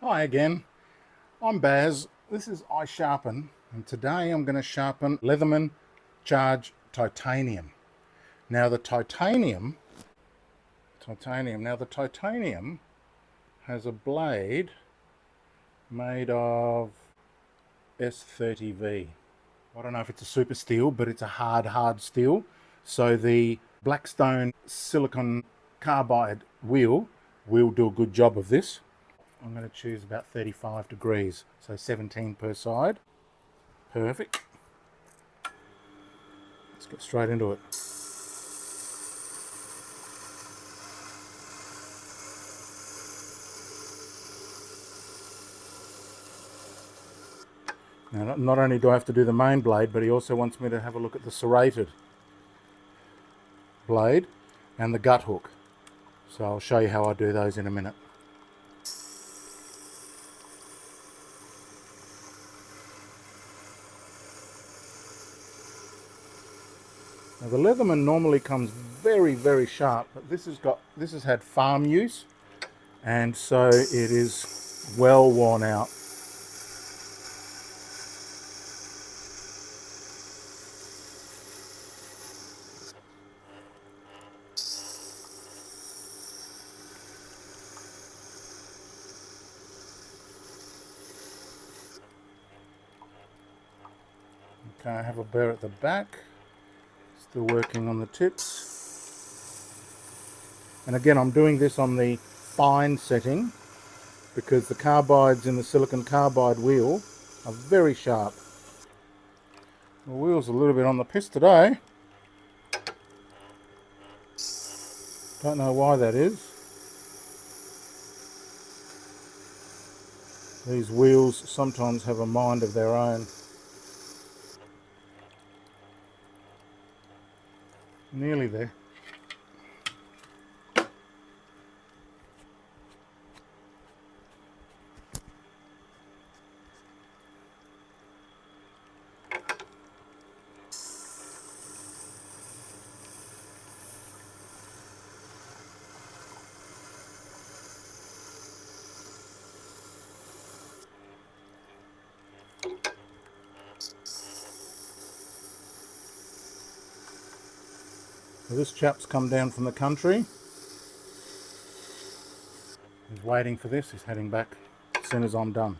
Hi again, I'm Baz. This is Sharpen, and today I'm going to sharpen Leatherman Charge Titanium. Now the titanium has a blade made of S30V. I don't know if it's a super steel, but it's a hard steel. So the Blackstone silicon carbide wheel will do a good job of this. I'm going to choose about 35 degrees, so 17 per side. Perfect. Let's get straight into it. Now, not only do I have to do the main blade, but he also wants me to have a look at the serrated blade and the gut hook. So I'll show you how I do those in a minute. Now the Leatherman normally comes very sharp, but this has had farm use, and so it is well worn out. Okay, I have a burr at the back, still working on the tips. And again, I'm doing this on the fine setting because the carbides in the silicon carbide wheel are very sharp. The wheel's a little bit on the piss today. Don't know why that is. These wheels sometimes have a mind of their own. Nearly there. So this chap's come down from the country. He's waiting for this. He's heading back as soon as I'm done.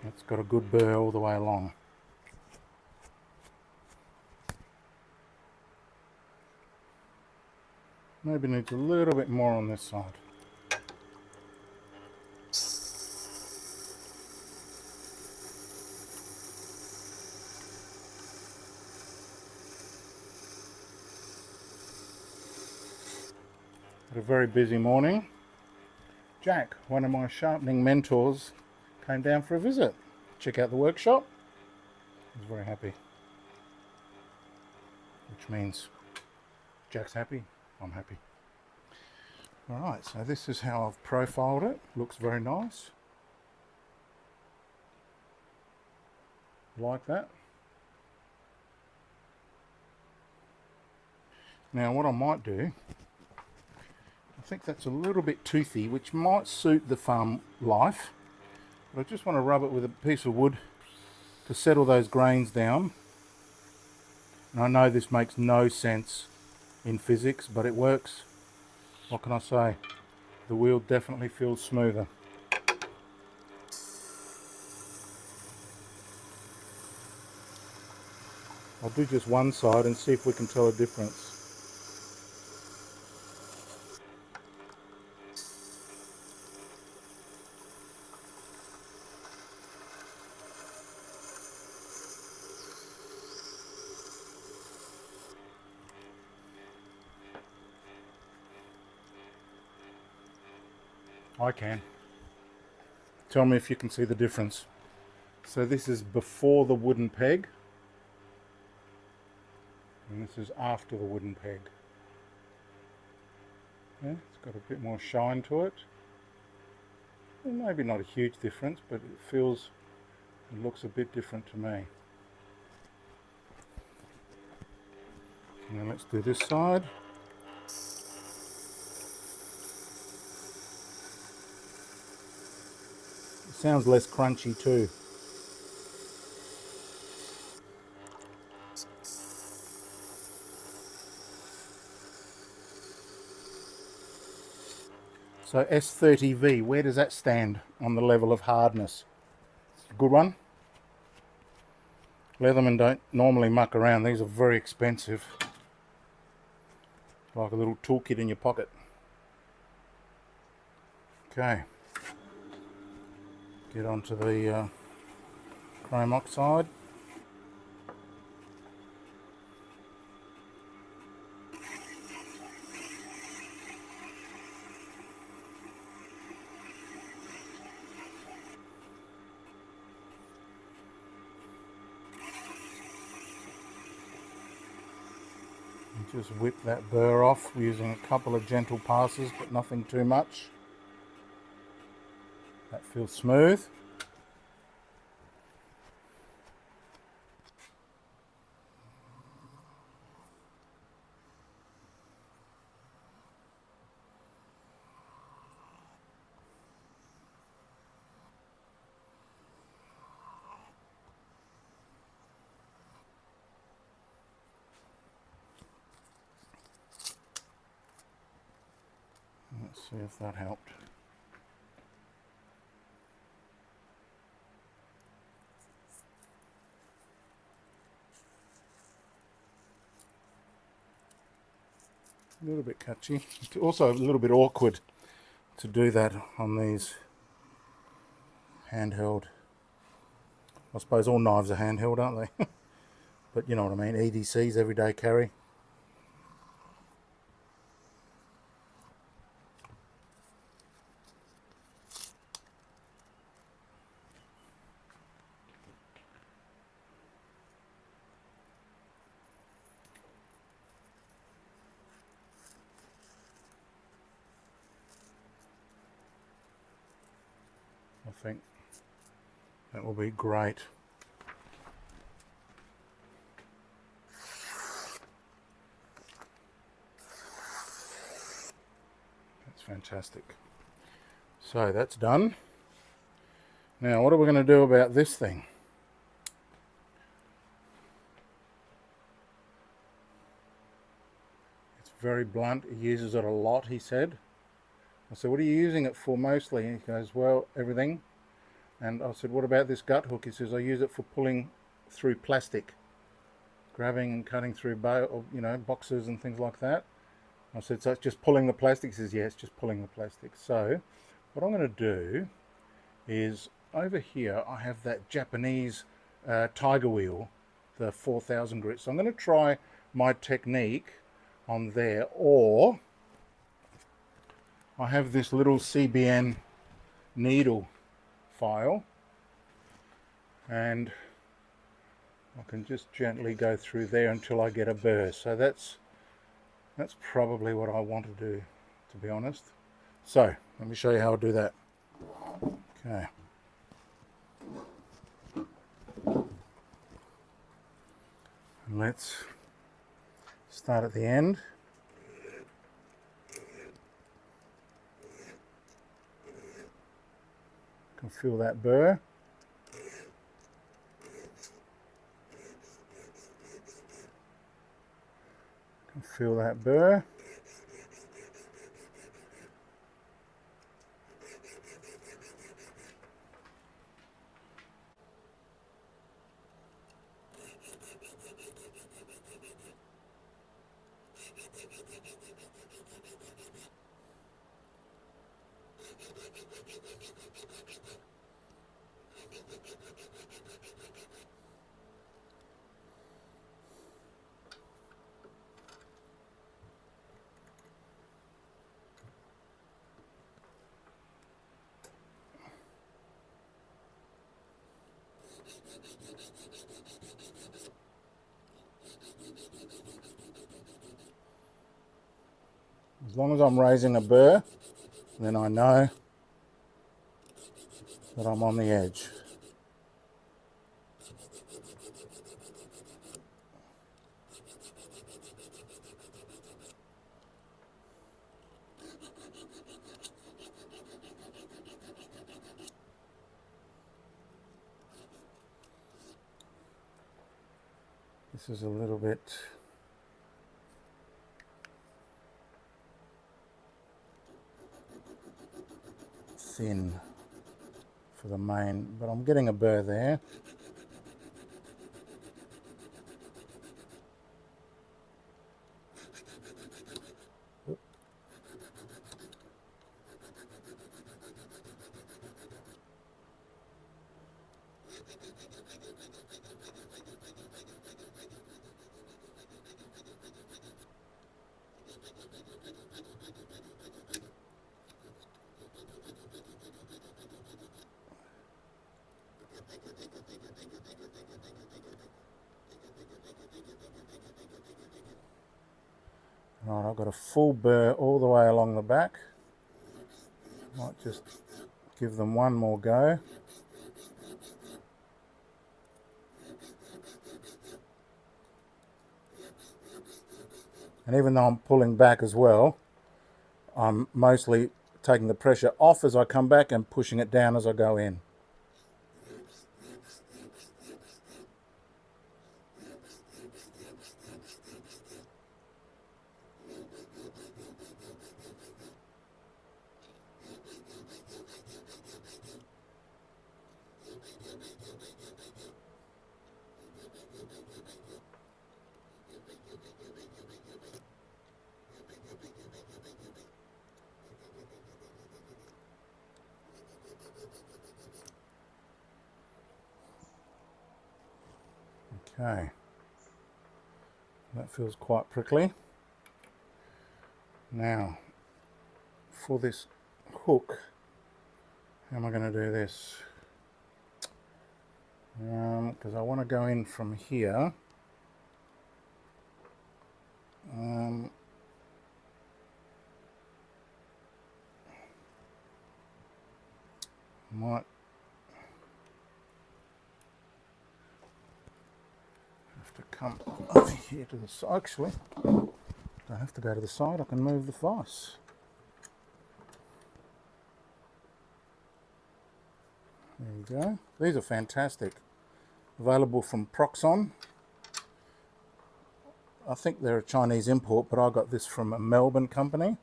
It's got a good burr all the way along. Maybe needs a little bit more on this side. Had a very busy morning. Jack, one of my sharpening mentors, came down for a visit. Check out the workshop. He was very happy. Which means Jack's happy, I'm happy. Alright, so this is how I've profiled it. Looks very nice. Like that. Now what I might do, I think that's a little bit toothy, which might suit the farm life, but I just want to rub it with a piece of wood to settle those grains down. And I know this makes no sense in physics, but it works. What can I say? The wheel definitely feels smoother. I'll do just one side and see if we can tell a difference. I can. Tell me if you can see the difference. So this is before the wooden peg, and this is after the wooden peg. Yeah, it's got a bit more shine to it. Well, maybe not a huge difference, but it feels It looks a bit different to me. Now let's do this side. It sounds less crunchy too. So S30V, where does that stand on the level of hardness? It's a good one. Leathermen don't normally muck around. These are very expensive. Like a little toolkit in your pocket. Okay. Get onto the chrome oxide. Just whip that burr off using a couple of gentle passes, but nothing too much. That feels smooth. Let's see if that helped. A little bit catchy. It's also a little bit awkward to do that on these handheld. I suppose all knives are handheld, aren't they? But you know what I mean, EDCs, everyday carry. I think that will be great. That's fantastic. So that's done. Now what are we going to do about this thing? It's very blunt. He uses it a lot, he said. I said, what are you using it for mostly? And he goes, well, everything. And I said, what about this gut hook? He says, I use it for pulling through plastic, grabbing and cutting through boxes and things like that. I said, so it's just pulling the plastic? He says, yeah, it's just pulling the plastic. So what I'm going to do is over here I have that Japanese tiger wheel, the 4000 grit. So I'm going to try my technique on there, or I have this little CBN needle file, and I can just gently go through there until I get a burr. So that's probably what I want to do, to be honest. So let me show you how I do that. Okay. And let's start at the end. Can feel that burr. Can feel that burr. As long as I'm raising a burr, then I know that I'm on the edge. This is a little bit thin for the main, but I'm getting a burr there. Right, I've got a full burr all the way along the back. Might just give them one more go. And even though I'm pulling back as well, I'm mostly taking the pressure off as I come back and pushing it down as I go in. Okay, that feels quite prickly. Now, for this hook, how am I going to do this? Because I want to go in from here. Might have to come over here to the side. Actually, don't have to go to the side, I can move the vise. There you go. These are fantastic. Available from Proxon. I think they're a Chinese import, but I got this from a Melbourne company.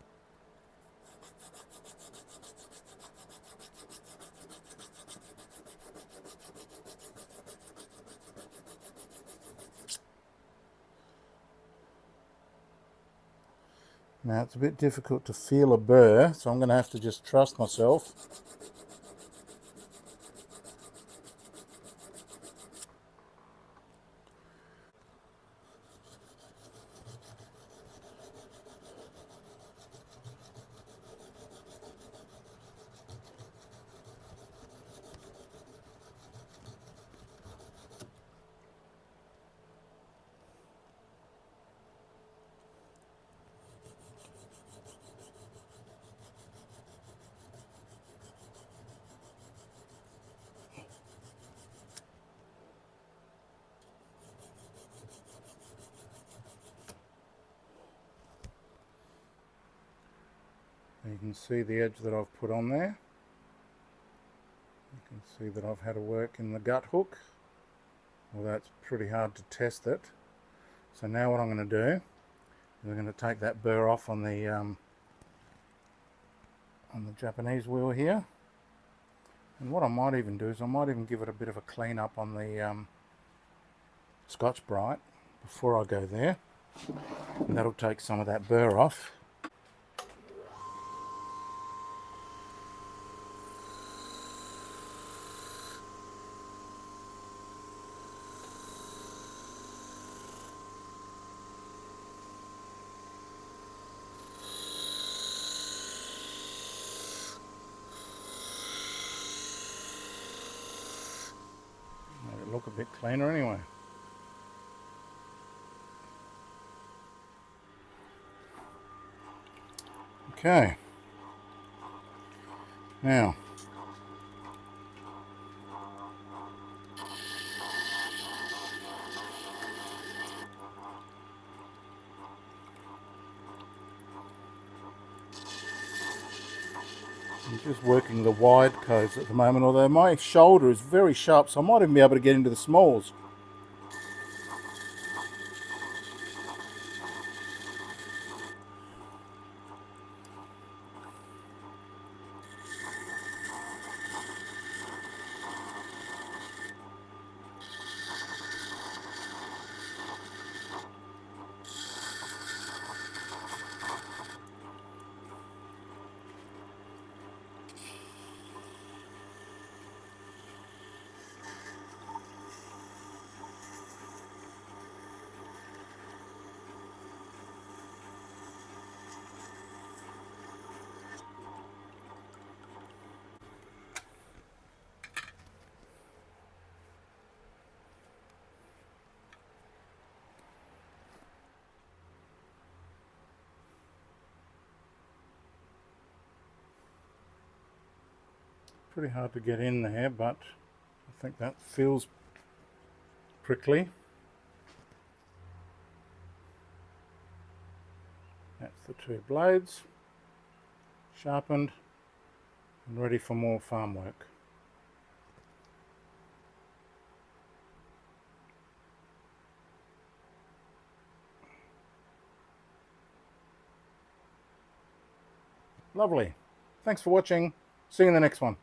Now it's a bit difficult to feel a burr, so I'm going to have to just trust myself. You can see the edge that I've put on there. You can see that I've had to work in the gut hook, although it's pretty hard to test it. So now what I'm going to do is I'm going to take that burr off on the Japanese wheel here. And what I might even do is I might even give it a bit of a clean up on the Scotch-Brite before I go there. And that'll take some of that burr off. Make it look a bit cleaner anyway. Okay, now Just working the wide coves at the moment, although my shoulder is very sharp, so I might even be able to get into the smalls. Pretty hard to get in there, but I think that feels prickly. That's the two blades, sharpened and ready for more farm work. Lovely. Thanks for watching. See you in the next one.